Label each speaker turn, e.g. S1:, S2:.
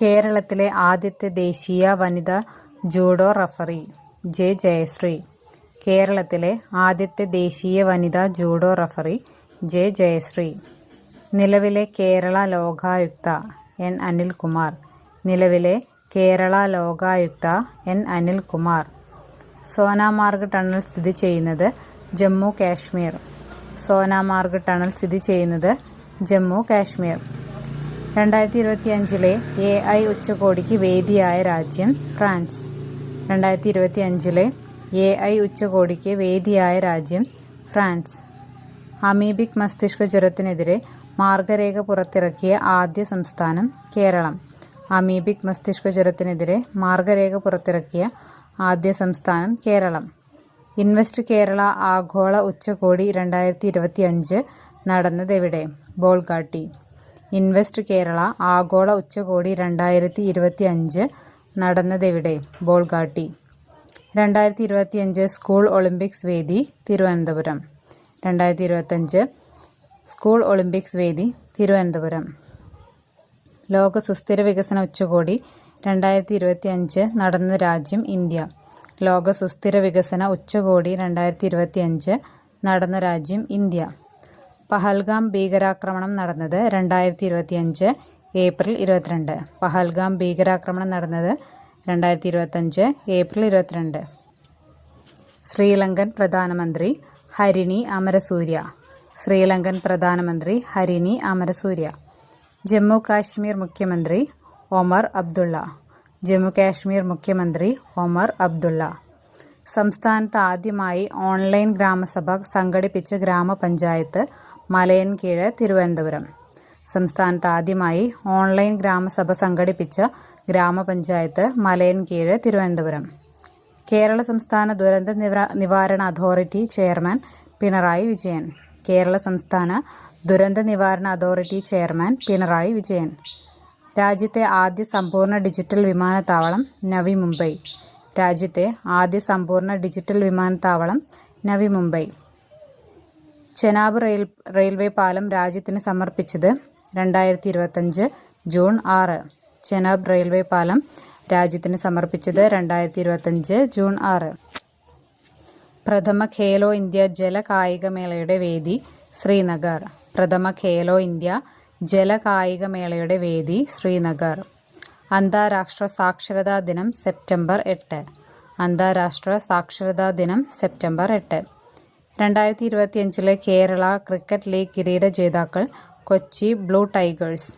S1: കേരളത്തിലെ ആദ്യത്തെ ദേശീയ വനിതാ ജൂഡോ റഫറി ജെ. ജയശ്രീ. കേരളത്തിലെ ആദ്യത്തെ ദേശീയ വനിതാ ജൂഡോ റഫറി ജെ. ജയശ്രീ. നിലവിലെ കേരള ലോകായുക്ത എൻ. അനിൽകുമാർ. നിലവിലെ കേരള ലോകായുക്ത എൻ. അനിൽകുമാർ. സോനാമാർഗ് ടണൽ സ്ഥിതി ചെയ്യുന്നത് ജമ്മു കാശ്മീർ. സോനാമാർഗ് ടണൽ സ്ഥിതി ചെയ്യുന്നത് ജമ്മു കാശ്മീർ. 2025 AI ഉച്ചകോടിക്ക് വേദിയായ രാജ്യം ഫ്രാൻസ്. 2025 AI ഉച്ചകോടിക്ക് വേദിയായ രാജ്യം ഫ്രാൻസ്. അമീബിക് മസ്തിഷ്ക ജ്വരത്തിനെതിരെ മാർഗരേഖ പുറത്തിറക്കിയ ആദ്യ സംസ്ഥാനം കേരളം. അമീബിക് മസ്തിഷ്ക ജ്വരത്തിനെതിരെ മാർഗരേഖ പുറത്തിറക്കിയ ആദ്യ സംസ്ഥാനം കേരളം. ഇൻവെസ്റ്റ് കേരള ആഗോള ഉച്ചകോടി 2025 നടന്നതെവിടെ? ബോൾഗാട്ടി. ഇൻവെസ്റ്റ് കേരള ആഗോള ഉച്ചകോടി 2025 നടന്നതെവിടെ? ബോൾഗാട്ടി. 2025 സ്കൂൾ ഒളിമ്പിക്സ് വേദി തിരുവനന്തപുരം. 2025 സ്കൂൾ ഒളിമ്പിക്സ് വേദി തിരുവനന്തപുരം. ലോക സുസ്ഥിര വികസന ഉച്ചകോടി 2025 നടന്ന രാജ്യം ഇന്ത്യ. ലോക സുസ്ഥിര വികസന ഉച്ചകോടി 2025 നടന്ന രാജ്യം ഇന്ത്യ. പഹൽഗാം ഭീകരാക്രമണം നടന്നത് 2025 ഏപ്രിൽ 22. പഹൽഗാം ഭീകരാക്രമണം നടന്നത് 2025 ഏപ്രിൽ 22. ശ്രീലങ്കൻ പ്രധാനമന്ത്രി ഹരിണി അമരസൂര്യ. ശ്രീലങ്കൻ പ്രധാനമന്ത്രി ഹരിണി അമരസൂര്യ. ജമ്മു കാശ്മീർ മുഖ്യമന്ത്രി ഒമർ അബ്ദുള്ള. ജമ്മു കാശ്മീർ മുഖ്യമന്ത്രി ഒമർ അബ്ദുള്ള. സംസ്ഥാനത്ത് ആദ്യമായി ഓൺലൈൻ ഗ്രാമസഭ സംഘടിപ്പിച്ച ഗ്രാമപഞ്ചായത്ത് മലയൻകീഴ് തിരുവനന്തപുരം. സംസ്ഥാനത്ത് ആദ്യമായി ഓൺലൈൻ ഗ്രാമസഭ സംഘടിപ്പിച്ച ഗ്രാമപഞ്ചായത്ത് മലയൻകീഴ് തിരുവനന്തപുരം. കേരള സംസ്ഥാന ദുരന്ത നിവാരണ അതോറിറ്റി ചെയർമാൻ പിണറായി വിജയൻ. കേരള സംസ്ഥാന ദുരന്ത നിവാരണ അതോറിറ്റി ചെയർമാൻ പിണറായി വിജയൻ. രാജ്യത്തെ ആദ്യ സമ്പൂർണ്ണ ഡിജിറ്റൽ വിമാനത്താവളം നവി മുംബൈ. രാജ്യത്തെ ആദ്യ സമ്പൂർണ്ണ ഡിജിറ്റൽ വിമാനത്താവളം നവി മുംബൈ. ചെനാബ് റെയിൽവേ പാലം രാജ്യത്തിന് സമർപ്പിച്ചത് 2025 ജൂൺ 6. ചെനാബ് റെയിൽവേ പാലം രാജ്യത്തിന് സമർപ്പിച്ചത് 2025 ജൂൺ 6. പ്രഥമ ഖേലോ ഇന്ത്യ ജല കായികമേളയുടെ വേദി ശ്രീനഗർ. പ്രഥമ ഖേലോ ഇന്ത്യ ജല കായികമേളയുടെ വേദി ശ്രീനഗർ. അന്താരാഷ്ട്ര സാക്ഷരതാ ദിനം സെപ്റ്റംബർ 8. അന്താരാഷ്ട്ര സാക്ഷരതാ ദിനം സെപ്റ്റംബർ 8. 2025 കേരള ക്രിക്കറ്റ് ലീഗ് കിരീട ജേതാക്കൾ കൊച്ചി ബ്ലൂ ടൈഗേഴ്സ്.